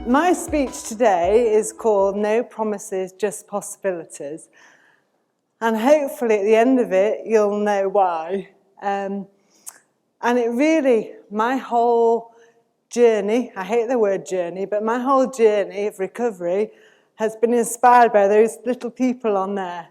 My speech today is called No Promises, Just Possibilities. And hopefully at the end of it, you'll know why. And it really, my whole journey, I hate the word journey, but my whole journey of recovery has been inspired by those little people on there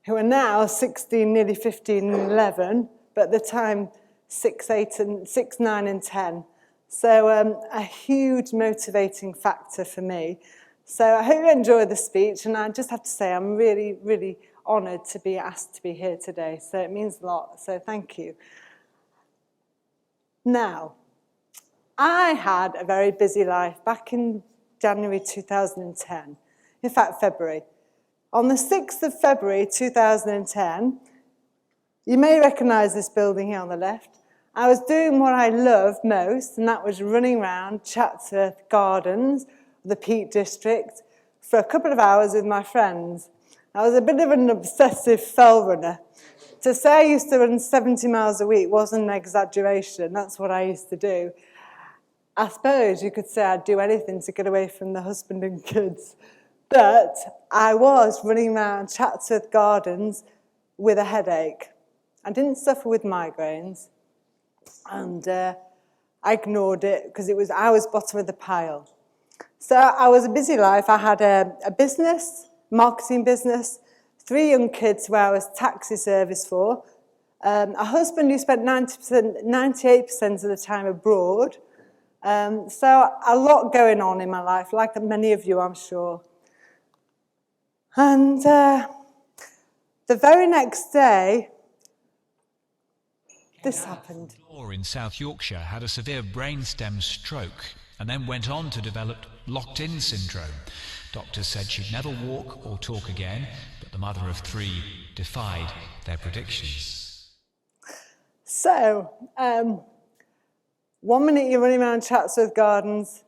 who are now 16, nearly 15 and 11, but at the time 6, 9 and 10. So a huge motivating factor for me. So I hope you enjoy the speech, and I just have to say I'm really, really honoured to be asked to be here today. So it means a lot, so thank you. Now, I had a very busy life back in January 2010, in fact February. On the 6th of February 2010, you may recognise this building here on the left. I was doing what I love most, and that was running around Chatsworth Gardens, the Peak District, for a couple of hours with my friends. I was a bit of an obsessive fell runner. To say I used to run 70 miles a week wasn't an exaggeration. That's what I used to do. I suppose you could say I'd do anything to get away from the husband and kids. But I was running around Chatsworth Gardens with a headache. I didn't suffer with migraines. And I ignored it because I was bottom of the pile. So I was a busy life. I had a business, marketing business, 3 young kids who I was taxi service for, a husband who spent 98% of the time abroad. So a lot going on in my life, like many of you, I'm sure. And the very next day, this happened. In South Yorkshire had a severe brainstem stroke and then went on to develop locked-in syndrome. Doctors said she'd never walk or talk again, but the mother of 3 defied their predictions. So, 1 minute you're running around Chatsworth Gardens,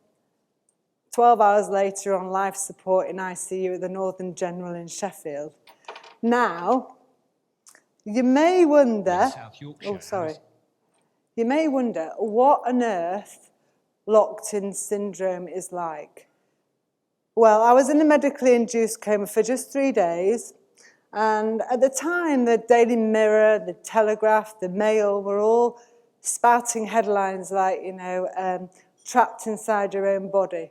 12 hours later on life support in ICU at the Northern General in Sheffield. Now, you may wonder, you may wonder what on earth locked-in syndrome is like. Well, I was in a medically induced coma for just 3 days, and at the time, the Daily Mirror, the Telegraph, the Mail were all spouting headlines like, trapped inside your own body.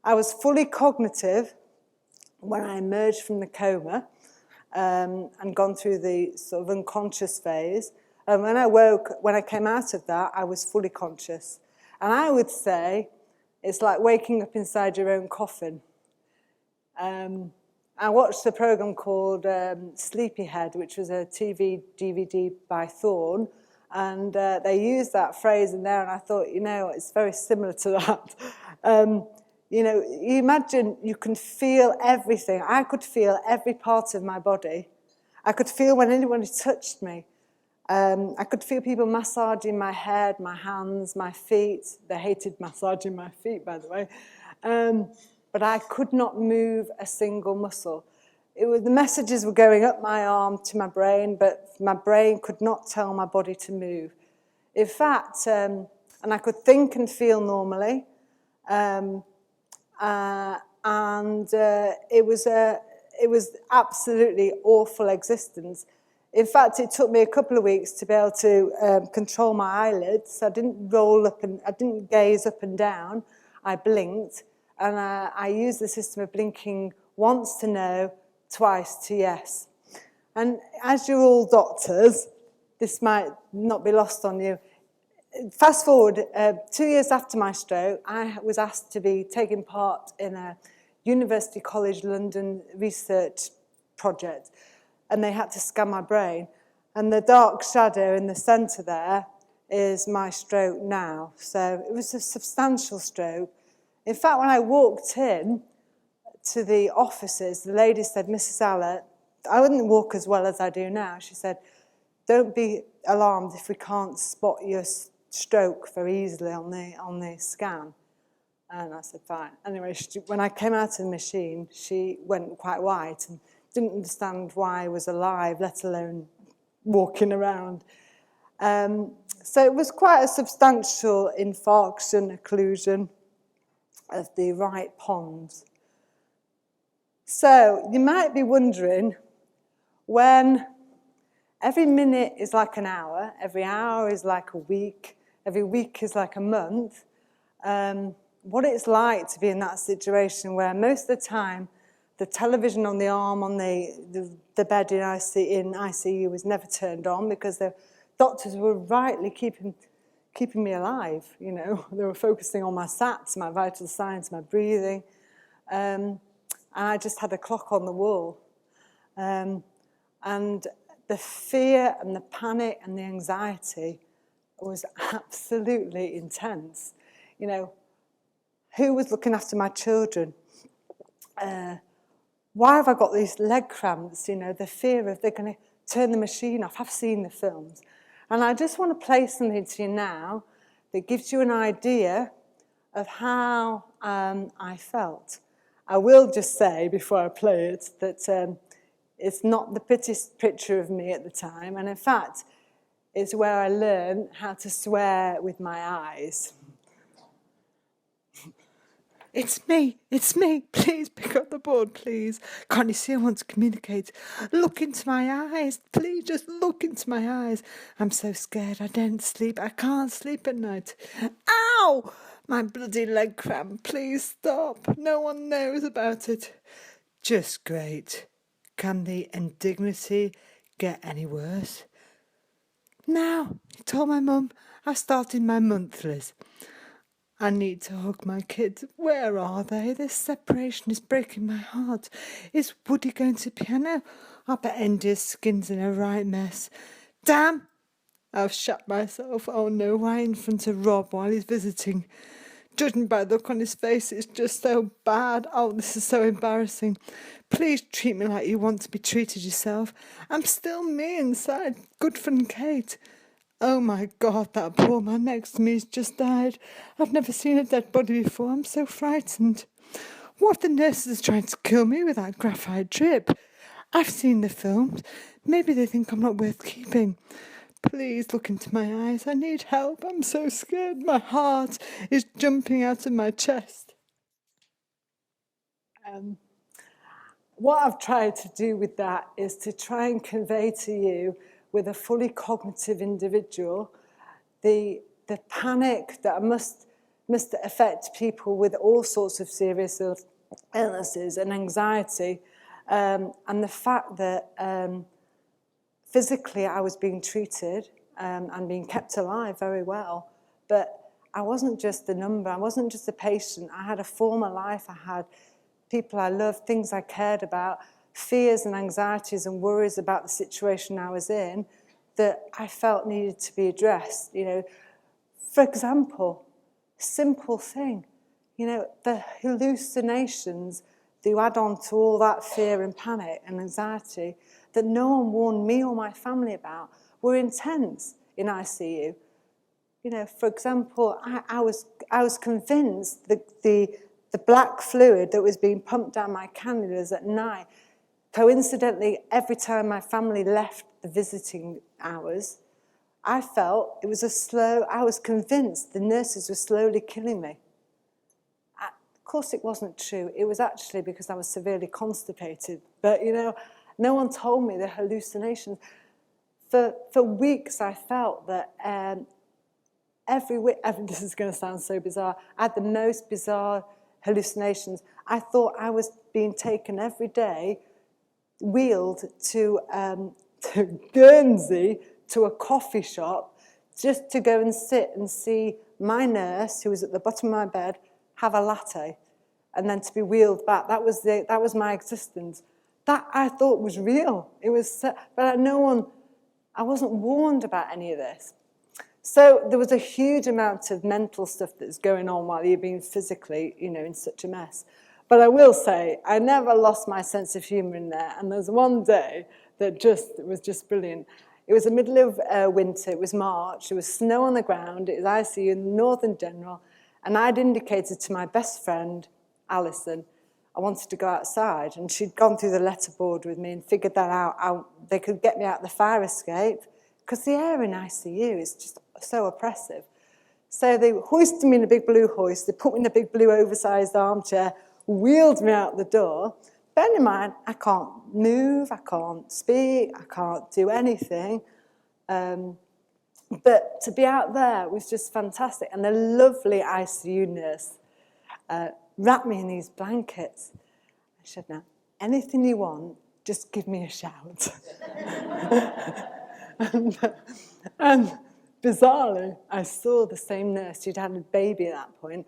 I was fully cognitive when I emerged from the coma, and gone through the sort of unconscious phase. And when I came out of that, I was fully conscious. And I would say it's like waking up inside your own coffin. I watched a program called Sleepyhead, which was a TV DVD by Thorne, and they used that phrase in there, and I thought, it's very similar to that. You imagine you can feel everything. I could feel every part of my body. I could feel when anyone touched me. I could feel people massaging my head, my hands, my feet. They hated massaging my feet, by the way. But I could not move a single muscle. The messages were going up my arm to my brain, but my brain could not tell my body to move. In fact, and I could think and feel normally. It was absolutely awful existence. In fact, it took me a couple of weeks to be able to control my eyelids. I didn't I didn't gaze up and down. I blinked, and I used the system of blinking once to no, twice to yes. And as you're all doctors, this might not be lost on you. Fast forward, 2 years after my stroke, I was asked to be taking part in a University College London research project, and they had to scan my brain. And the dark shadow in the centre there is my stroke now. So it was a substantial stroke. In fact, when I walked in to the offices, the lady said, "Mrs. Allatt," I wouldn't walk as well as I do now. She said, "Don't be alarmed if we can't spot your stroke very easily on the scan." And I said, fine. Anyway, when I came out of the machine, she went quite white and didn't understand why I was alive, let alone walking around. So it was quite a substantial infarction, occlusion. of the right ponds. So you might be wondering, when every minute is like an hour, every hour is like a week, every week is like a month, what it's like to be in that situation where most of the time the television on the arm on the bed in ICU was never turned on because the doctors were rightly keeping me alive, you know. They were focusing on my SATs, my vital signs, my breathing. And I just had a clock on the wall. And the fear and the panic and the anxiety was absolutely intense. You know, who was looking after my children? Why have I got these leg cramps? You know, the fear of they're going to turn the machine off. I've seen the films. And I just want to play something to you now that gives you an idea of how I felt. I will just say, before I play it, that it's not the prettiest picture of me at the time. And in fact, it's where I learned how to swear with my eyes. It's me, please pick up the board, please. Can't you see I want to communicate? Look into my eyes, please, just look into my eyes. I'm so scared, I don't sleep, I can't sleep at night. Ow! My bloody leg cramp, please stop. No one knows about it. Just great. Can the indignity get any worse? Now, he told my mum, I've started my monthlies. I need to hug my kids. Where are they? This separation is breaking my heart. Is Woody going to piano? I bet India's skin's in a right mess. Damn! I've shut myself. Oh no, right in front of Rob while he's visiting. Judging by the look on his face, it's just so bad. Oh, this is so embarrassing. Please treat me like you want to be treated yourself. I'm still me inside. Good fun, Kate. Oh my God, that poor man next to me has just died. I've never seen a dead body before. I'm so frightened. What if the nurses are trying to kill me with that graphite drip? I've seen the films. Maybe they think I'm not worth keeping. Please look into my eyes. I need help. I'm so scared. My heart is jumping out of my chest. What I've tried to do with that is to try and convey to you, with a fully cognitive individual, the panic that must affect people with all sorts of serious illnesses and anxiety, and the fact that physically I was being treated and being kept alive very well, but I wasn't just a number, I wasn't just a patient. I had a former life, I had people I loved, things I cared about, fears and anxieties and worries about the situation I was in that I felt needed to be addressed. You know, for example, simple thing, you know, the hallucinations that you add on to all that fear and panic and anxiety that no one warned me or my family about were intense in ICU. You know, for example, I was convinced that the black fluid that was being pumped down my cannulas at night, coincidentally, every time my family left the visiting hours, I felt it was I was convinced the nurses were slowly killing me. Of course it wasn't true. It was actually because I was severely constipated. But, you know, no one told me the hallucinations. For weeks I felt that this is going to sound so bizarre, I had the most bizarre hallucinations. I thought I was being taken every day, wheeled to Guernsey, to a coffee shop, just to go and sit and see my nurse, who was at the bottom of my bed, have a latte, and then to be wheeled back. That was my existence. That I thought was real. It was, but I wasn't warned about any of this. So there was a huge amount of mental stuff that's going on while you're being physically, you know, in such a mess. But I will say, I never lost my sense of humour in there. And there's one day that was just brilliant. It was the middle of winter, it was March, there was snow on the ground, it was ICU in Northern General, and I'd indicated to my best friend, Alison, I wanted to go outside, and she'd gone through the letterboard with me and figured that out. They could get me out the fire escape, because the air in ICU is just so oppressive. So they hoisted me in a big blue hoist, they put me in a big blue oversized armchair, wheeled me out the door. Bear in mind, I can't move, I can't speak, I can't do anything. But to be out there was just fantastic. And the lovely ICU nurse wrapped me in these blankets. I said, now, anything you want, just give me a shout. and bizarrely, I saw the same nurse who'd had a baby at that point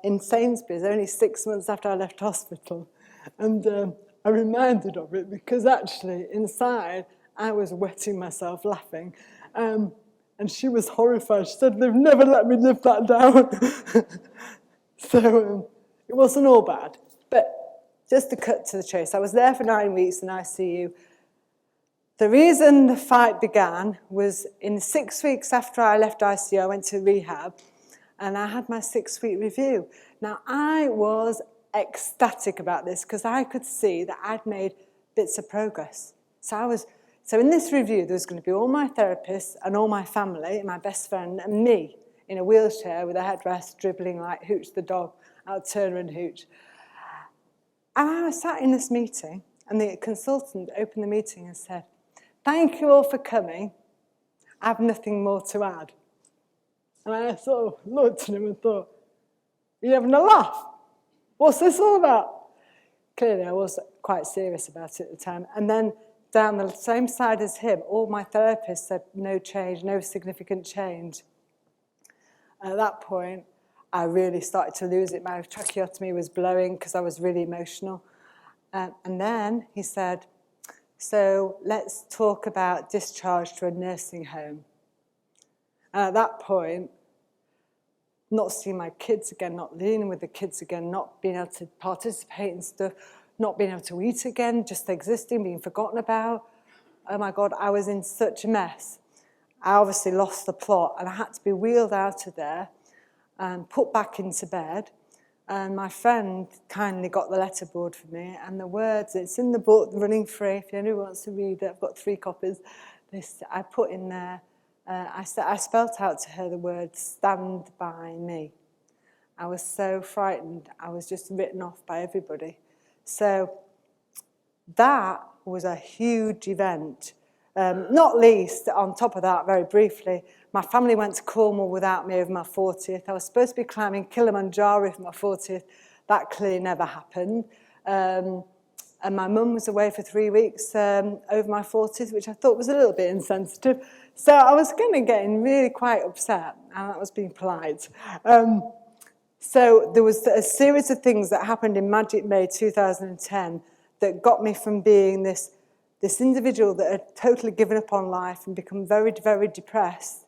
in Sainsbury's only 6 months after I left hospital. And I reminded of it because actually inside I was wetting myself laughing. And she was horrified. She said, they've never let me live that down. So it wasn't all bad. But just to cut to the chase, I was there for 9 weeks in ICU. The reason the fight began was in 6 weeks after I left ICU, I went to rehab, and I had my 6-week review. Now, I was ecstatic about this because I could see that I'd made bits of progress. So in this review, there was going to be all my therapists and all my family, my best friend, and me in a wheelchair with a headrest dribbling like Hooch the dog out Turner and Hooch. And I was sat in this meeting, and the consultant opened the meeting and said, thank you all for coming. I have nothing more to add. And I sort of looked at him and thought, are you having a laugh? What's this all about? Clearly, I was quite serious about it at the time. And then down the same side as him, all my therapists said no change, no significant change. At that point, I really started to lose it. My tracheotomy was blowing because I was really emotional. And then he said, so let's talk about discharge to a nursing home. And at that point, not seeing my kids again, not living with the kids again, not being able to participate in stuff, not being able to eat again, just existing, being forgotten about. Oh my God, I was in such a mess. I obviously lost the plot, and I had to be wheeled out of there and put back into bed. And my friend kindly got the letterboard for me, and the words, it's in the book, Running Free, if anyone wants to read it, I've got 3 copies. I put in there, I spelt out to her the word, stand by me. I was so frightened, I was just written off by everybody. So that was a huge event. Not least, on top of that, very briefly, my family went to Cornwall without me over my 40th. I was supposed to be climbing Kilimanjaro for my 40th. That clearly never happened. And my mum was away for 3 weeks over my 40th, which I thought was a little bit insensitive. So I was kind of getting really quite upset, and that was being polite. So there was a series of things that happened in Magic May 2010 that got me from being this individual that had totally given up on life and become very, very depressed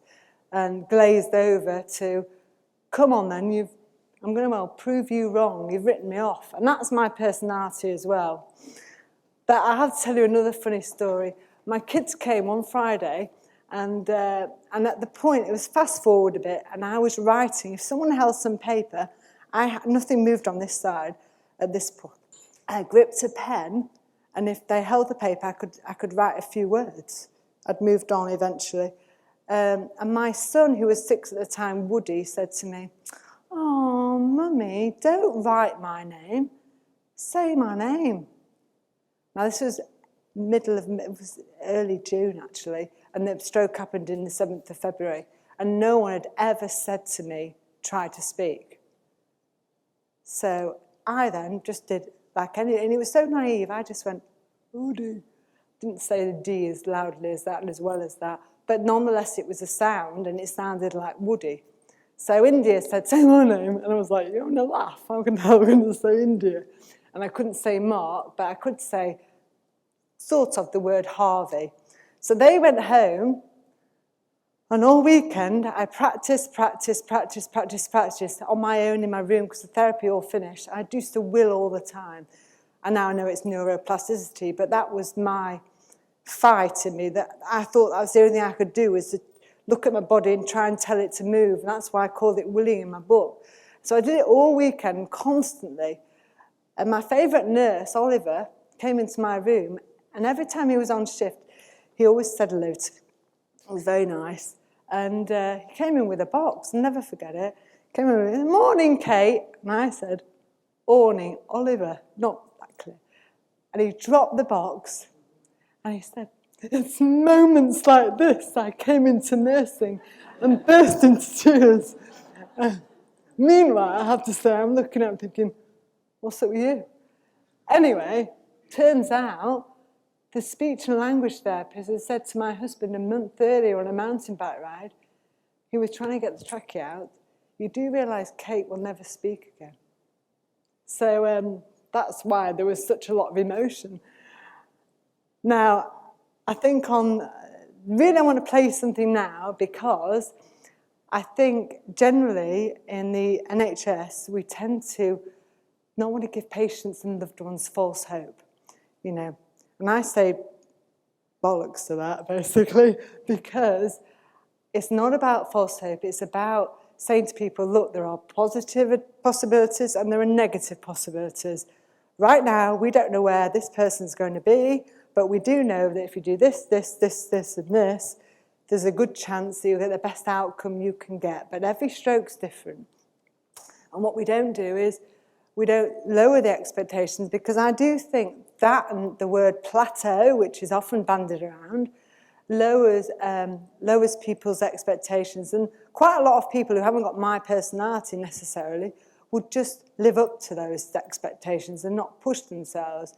and glazed over to, come on then, I'm going to prove you wrong, you've written me off. And that's my personality as well. But I have to tell you another funny story. My kids came one Friday, and at the point, it was fast forward a bit, and I was writing. If someone held some paper, nothing moved on this side at this point. I gripped a pen, and if they held the paper, I could write a few words. I'd moved on eventually. And my son, who was 6 at the time, Woody, said to me, oh, Mummy, don't write my name. Say my name. Now, this was it was early June, actually, and the stroke happened in the 7th of February, and no one had ever said to me, try to speak. So I then just did like any, and it was so naive, I just went, Woody. Didn't say the D as loudly as that and as well as that, but nonetheless it was a sound, and it sounded like Woody. So India said, say my name, and I was like, you're going to laugh, how can I going to say India? And I couldn't say Mark, but I could say sort of the word Harvey. So they went home, and all weekend I practiced on my own in my room because the therapy all finished. I used to will all the time. And now I know it's neuroplasticity, but that was my fight in me. That I thought that was the only thing I could do was to look at my body and try and tell it to move. And that's why I called it willing in my book. So I did it all weekend, constantly. And my favourite nurse, Oliver, came into my room, and every time he was on shift, he always said hello to me. It was very nice. And he came in with a box, I'll never forget it. Came in with, "Morning, Kate." And I said, "Morning, Oliver," not that clear. And he dropped the box and he said, "It's moments like this I came into nursing," and burst into tears. Meanwhile, I have to say, I'm looking at him thinking, "What's up with you?" Anyway, turns out the speech and language therapist had said to my husband a month earlier on a mountain bike ride, he was trying to get the trachea out, "You do realise Kate will never speak again." So that's why there was such a lot of emotion. Now, I think really I want to play something now because I think generally in the NHS we tend to not want to give patients and loved ones false hope, you know. And I say bollocks to that, basically, because it's not about false hope, it's about saying to people, look, there are positive possibilities and there are negative possibilities. Right now, we don't know where this person's going to be, but we do know that if you do this, this, this, this, and this, there's a good chance that you'll get the best outcome you can get. But every stroke's different. And what we don't do is we don't lower the expectations, because I do think that and the word plateau, which is often bandied around, lowers people's expectations. And quite a lot of people who haven't got my personality necessarily would just live up to those expectations and not push themselves.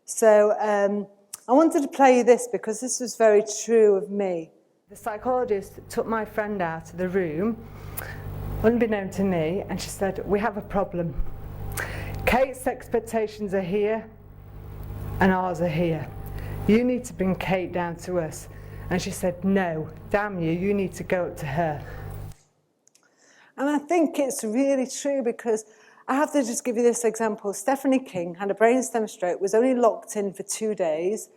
So I wanted to play you this because this was very true of me. The psychologist took my friend out of the room, unbeknown to me, and she said, "We have a problem. Kate's expectations are here and ours are here. You need to bring Kate down to us." And she said, "No, damn you, you need to go up to her." And I think it's really true, because I have to just give you this example. Stephanie King had a brainstem stroke, was only locked in for 2 days,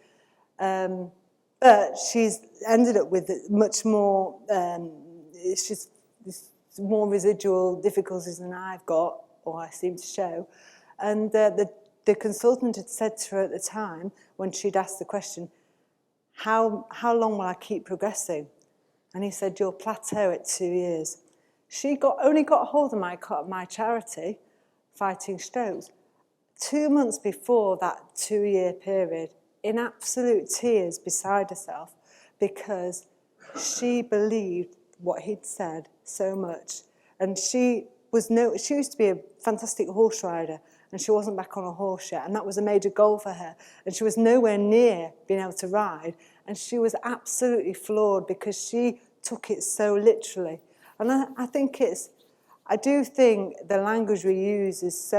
but she's ended up with much more, she's more residual difficulties than I've got, or I seem to show. And the consultant had said to her at the time, when she'd asked the question, how long will I keep progressing? And he said, "You'll plateau at 2 years. She only got hold of my charity, Fighting Strokes, 2 months before that 2-year period, in absolute tears beside herself, because she believed what he'd said so much. And she used to be a fantastic horse rider, and she wasn't back on a horse yet, and that was a major goal for her. And she was nowhere near being able to ride, and she was absolutely floored because she took it so literally. And I do think the language we use is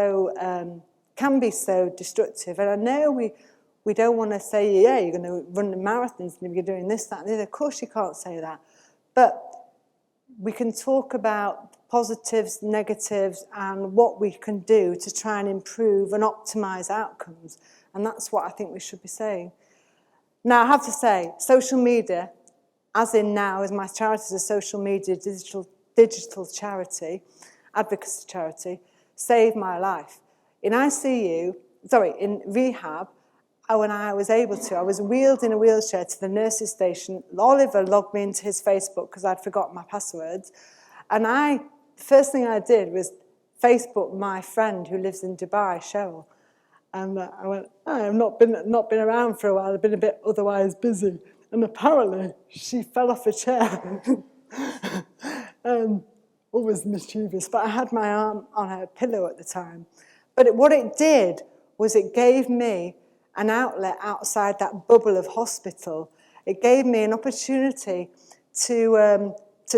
can be so destructive. And I know we don't want to say, yeah, you're going to run the marathons and you're doing this, that, and the other. Of course you can't say that. But we can talk about positives, negatives, and what we can do to try and improve and optimize outcomes. And that's what I think we should be saying. Now, I have to say, social media, as in now, as my charity is a social media digital charity, advocacy charity, saved my life. In rehab, when I was able to, I was wheeled in a wheelchair to the nurse's station. Oliver logged me into his Facebook because I'd forgotten my passwords. And the first thing I did was Facebook my friend who lives in Dubai, Cheryl. And I went, I have not been around for a while. I've been a bit otherwise busy. And apparently, she fell off a chair. Always mischievous, but I had my arm on her pillow at the time. But what it did was it gave me an outlet outside that bubble of hospital. It gave me an opportunity to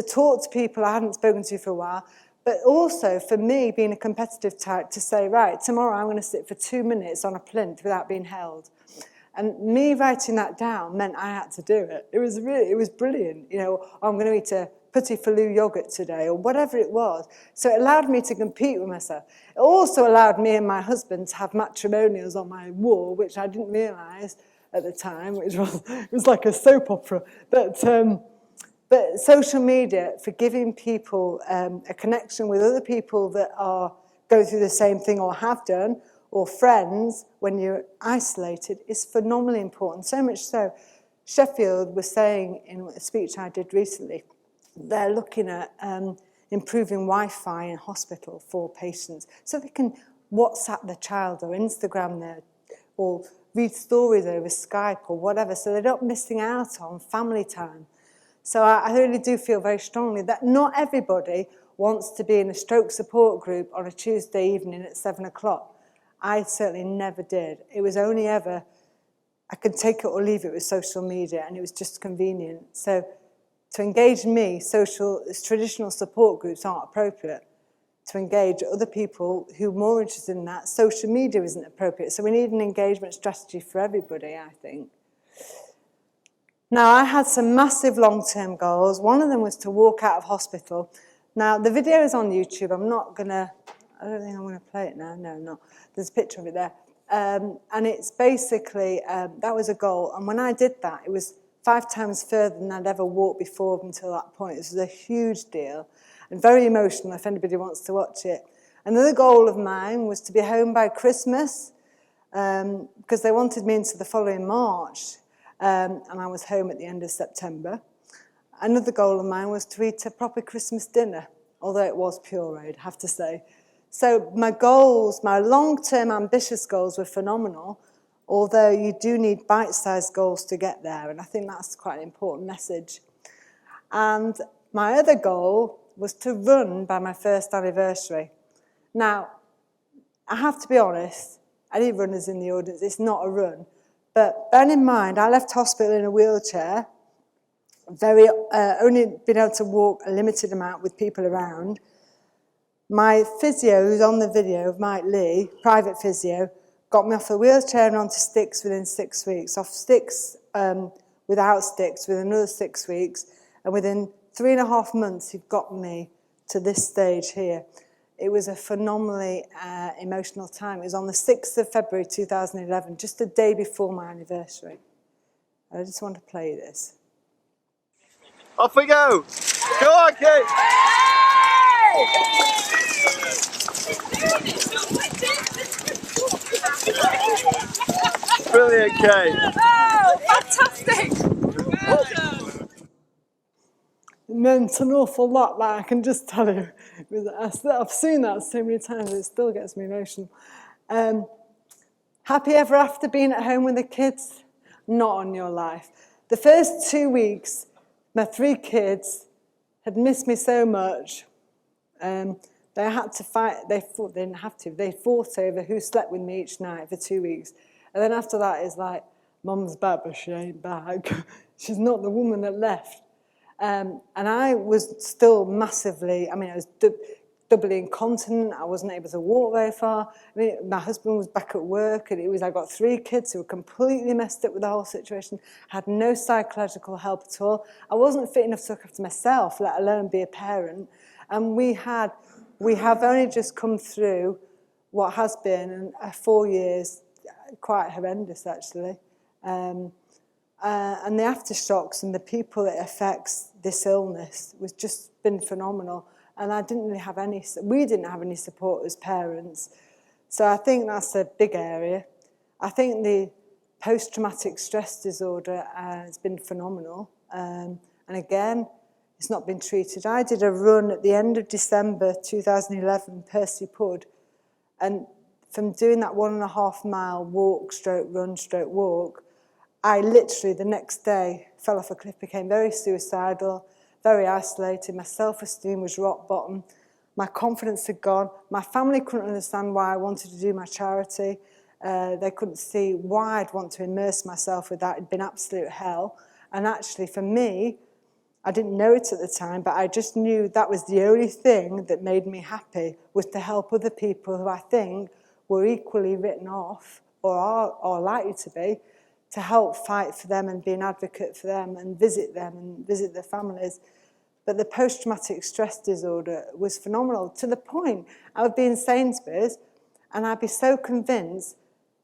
talk to people I hadn't spoken to for a while, but also for me, being a competitive type, to say, right, tomorrow I'm going to sit for 2 minutes on a plinth without being held. And me writing that down meant I had to do it. It was brilliant. You know, I'm going to eat a Petit Falou yogurt today, or whatever it was. So it allowed me to compete with myself. It also allowed me and my husband to have matrimonials on my wall, which I didn't realise at the time, which was like a soap opera. But social media, for giving people a connection with other people that are going through the same thing or have done, or friends when you're isolated, is phenomenally important. So much so, Sheffield was saying in a speech I did recently, they're looking at improving Wi-Fi in hospital for patients, so they can WhatsApp their child or Instagram their, or read stories over Skype or whatever, so they're not missing out on family time. So I really do feel very strongly that not everybody wants to be in a stroke support group on a Tuesday evening at 7 o'clock. I certainly never did. It was only ever, I could take it or leave it with social media, and it was just convenient. So to engage me, traditional support groups aren't appropriate. To engage other people who are more interested in that, social media isn't appropriate. So we need an engagement strategy for everybody, I think. Now, I had some massive long-term goals. One of them was to walk out of hospital. Now, the video is on YouTube. I don't think I'm going to play it now. No, not. There's a picture of it there. And it's basically, that was a goal. And when I did that, it was 5 times further than I'd ever walked before until that point. This was a huge deal and very emotional if anybody wants to watch it. Another goal of mine was to be home by Christmas because they wanted me into the following March. And I was home at the end of September. Another goal of mine was to eat a proper Christmas dinner, although it was pureed, I have to say. So my goals, my long-term ambitious goals were phenomenal, although you do need bite-sized goals to get there, and I think that's quite an important message. And my other goal was to run by my first anniversary. Now, I have to be honest, any runners in the audience, it's not a run. But bear in mind, I left hospital in a wheelchair, only been able to walk a limited amount with people around. My physio, who's on the video, Mike Lee, private physio, got me off the wheelchair and onto sticks within 6 weeks, off sticks without sticks within another 6 weeks, and within 3.5 months, he got me to this stage here. It was a phenomenally emotional time. It was on the 6th of February 2011, just a day before my anniversary. I just want to play this. Off we go! Go on, Kate! Brilliant, Kate! Oh, fantastic! It meant an awful lot, that I can just tell you. I've seen that so many times, it still gets me emotional. Happy ever after being at home with the kids? Not on your life. The first 2 weeks, my 3 kids had missed me so much. They had to fight, they didn't have to, they fought over who slept with me each night for 2 weeks. And then after that, it's like, Mum's back, but she ain't back. She's not the woman that left. And I was still massively, I was doubly incontinent. I wasn't able to walk very far. My husband was back at work, and I got 3 kids who were completely messed up with the whole situation, had no psychological help at all. I wasn't fit enough to look after myself, let alone be a parent. And we have only just come through what has been 4 years, quite horrendous actually. And the aftershocks and the people it affects this illness was just been phenomenal. And we didn't have any support as parents. So I think that's a big area. I think the post-traumatic stress disorder has been phenomenal. And again, it's not been treated. I did a run at the end of December 2011, Percy Pud. And from doing that 1.5 mile walk, stroke run, stroke walk, I literally the next day fell off a cliff, became very suicidal, very isolated. My self-esteem was rock bottom. My confidence had gone. My family couldn't understand why I wanted to do my charity. They couldn't see why I'd want to immerse myself with that. It'd been absolute hell. And actually, for me, I didn't know it at the time, but I just knew that was the only thing that made me happy, was to help other people who I think were equally written off or are likely to be, to help fight for them and be an advocate for them and visit their families. But the post-traumatic stress disorder was phenomenal, to the point I would be in Sainsbury's and I'd be so convinced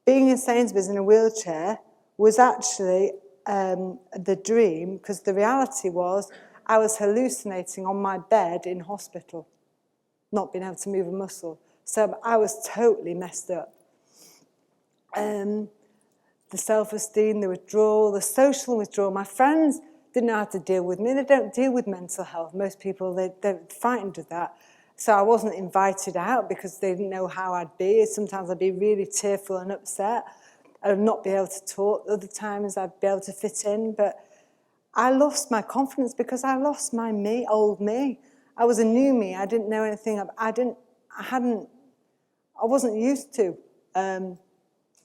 being in Sainsbury's in a wheelchair was actually the dream, because the reality was I was hallucinating on my bed in hospital, not being able to move a muscle. So I was totally messed up. The self-esteem, the withdrawal, the social withdrawal. My friends didn't know how to deal with me. They don't deal with mental health. Most people, they're frightened of that. So I wasn't invited out because they didn't know how I'd be. Sometimes I'd be really tearful and upset. I'd not be able to talk. Other times I'd be able to fit in. But I lost my confidence because I lost my old me. I was a new me. I didn't know anything. I wasn't used to,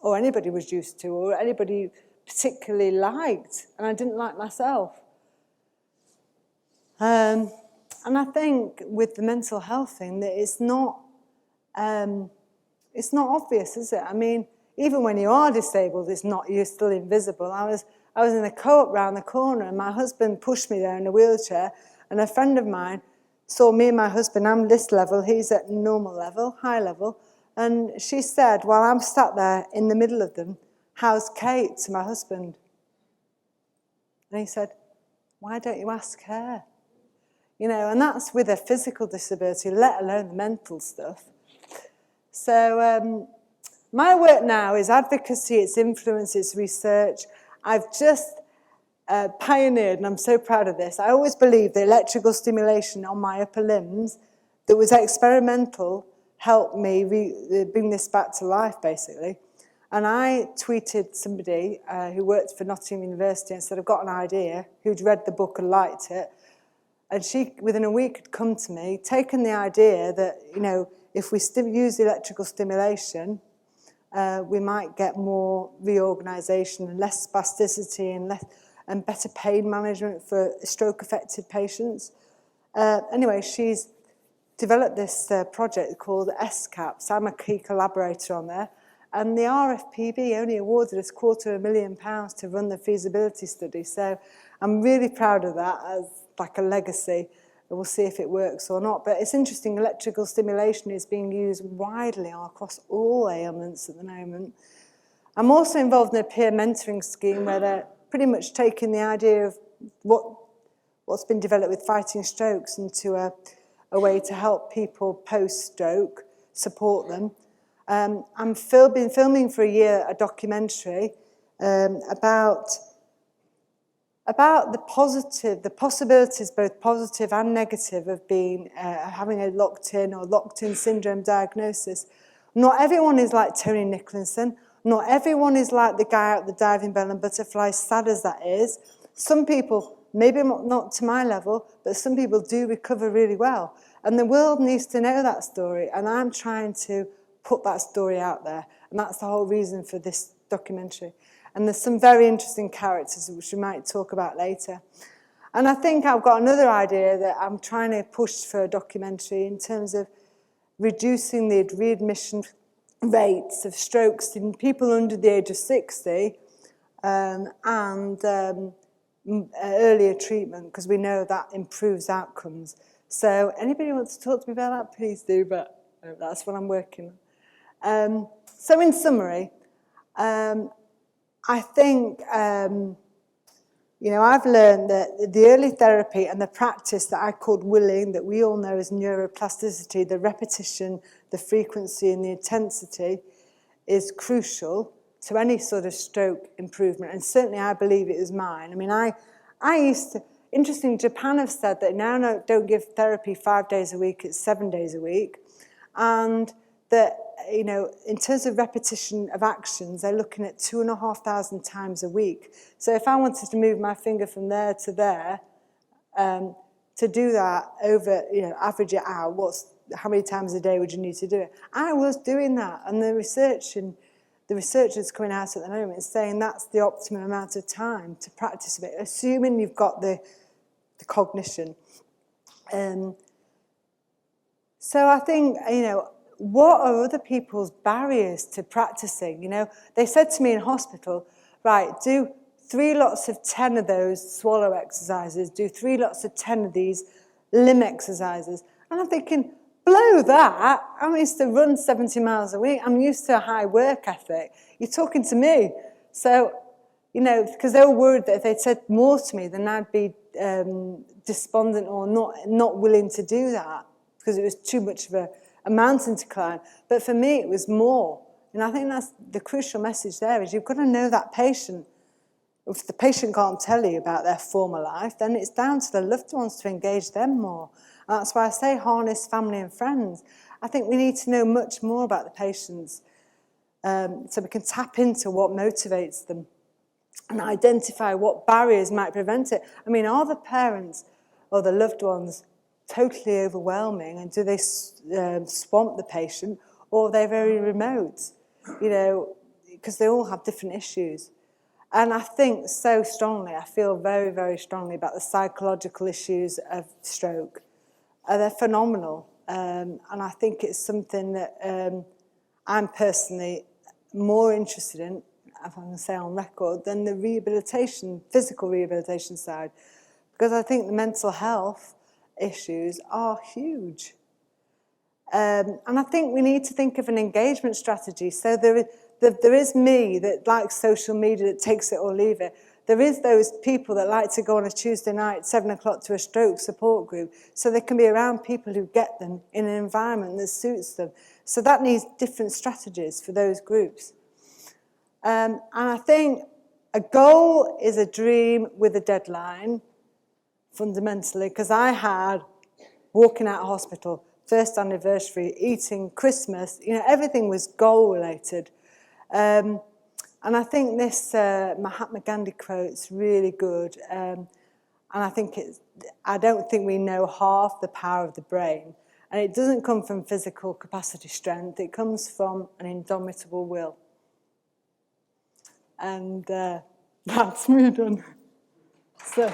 or anybody was used to, or anybody particularly liked, and I didn't like myself. And I think with the mental health thing, that it's not obvious, is it? I mean, even when you are disabled, you're still invisible. I was in a co-op round the corner, and my husband pushed me there in a wheelchair, and a friend of mine saw me and my husband. I'm this level, he's at normal level, high level, and she said, while I'm sat there in the middle of them, "How's Kate?" to my husband. And he said, "Why don't you ask her?" You know, and that's with a physical disability, let alone the mental stuff. So my work now is advocacy, it's influence, it's research. I've just pioneered, and I'm so proud of this. I always believed the electrical stimulation on my upper limbs that was experimental helped me bring this back to life, basically. And I tweeted somebody who worked for Nottingham University and said, "I've got an idea," who'd read the book and liked it. And she, within a week, had come to me, taken the idea that, you know, if we use electrical stimulation, we might get more reorganisation and less spasticity and better pain management for stroke-affected patients. Anyway, she's developed this project called SCAPS. I'm a key collaborator on there. And the RFPB only awarded us £250,000 to run the feasibility study. So I'm really proud of that as like a legacy. We'll see if it works or not. But it's interesting, electrical stimulation is being used widely across all ailments at the moment. I'm also involved in a peer mentoring scheme where they're pretty much taking the idea of what's been developed with fighting strokes into a way to help people post-stroke, support them. I've been filming for a year a documentary about the possibilities, both positive and negative, of being having a locked-in syndrome diagnosis. Not everyone is like Tony Nicholson. Not everyone is like the guy out the diving bell and butterfly, sad as that is. Some people, maybe not to my level, but some people do recover really well. And the world needs to know that story, and I'm trying to put that story out there. And that's the whole reason for this documentary. And there's some very interesting characters which we might talk about later. And I think I've got another idea that I'm trying to push for a documentary in terms of reducing the readmission rates of strokes in people under the age of 60 and earlier treatment, because we know that improves outcomes. So anybody wants to talk to me about that, please do, but that's what I'm working on. So in summary, I think, you know, I've learned that the early therapy and the practice that I called willing, that we all know as neuroplasticity, the repetition, the frequency and the intensity, is crucial to any sort of stroke improvement. And certainly I believe it is mine. I mean, I used to, interesting, Japan have said that now don't give therapy 5 days a week, it's 7 days a week. And that, you know, in terms of repetition of actions, they're looking at 2,500 times a week. So if I wanted to move my finger from there to there, to do that over, you know, average it out, how many times a day would you need to do it? I was doing that, and the research that's coming out at the moment is saying that's the optimum amount of time to practice it, assuming you've got the cognition. So I think, you know, what are other people's barriers to practicing? You know, they said to me in hospital, right, do 3 lots of 10 of those swallow exercises, do 3 lots of 10 of these limb exercises. And I'm thinking, blow that. I'm used to run 70 miles a week. I'm used to a high work ethic. You're talking to me. So, you know, because they were worried that if they'd said more to me, then I'd be despondent or not willing to do that because it was too much of a mountain to climb. But for me, it was more. And I think that's the crucial message there, is you've got to know that patient. If the patient can't tell you about their former life, then it's down to the loved ones to engage them more. And that's why I say harness family and friends. I think we need to know much more about the patients so we can tap into what motivates them and identify what barriers might prevent it. I mean, are the parents or the loved ones totally overwhelming, and do they swamp the patient, or are they very remote? You know, because they all have different issues. And I think so strongly, I feel very, very strongly about the psychological issues of stroke. They're phenomenal. And I think it's something that I'm personally more interested in, if I can say on record, than the rehabilitation, physical rehabilitation side. Because I think the mental health issues are huge. And I think we need to think of an engagement strategy. So there is me that likes social media, that takes it or leave it. There is those people that like to go on a Tuesday night, 7 o'clock, to a stroke support group, so they can be around people who get them in an environment that suits them. So that needs different strategies for those groups. And I think a goal is a dream with a deadline, fundamentally, because I had walking out of hospital, first anniversary, eating, Christmas, you know, everything was goal-related. And I think this Mahatma Gandhi quote's really good. And I don't think we know half the power of the brain. And it doesn't come from physical capacity strength. It comes from an indomitable will. And that's me done. So.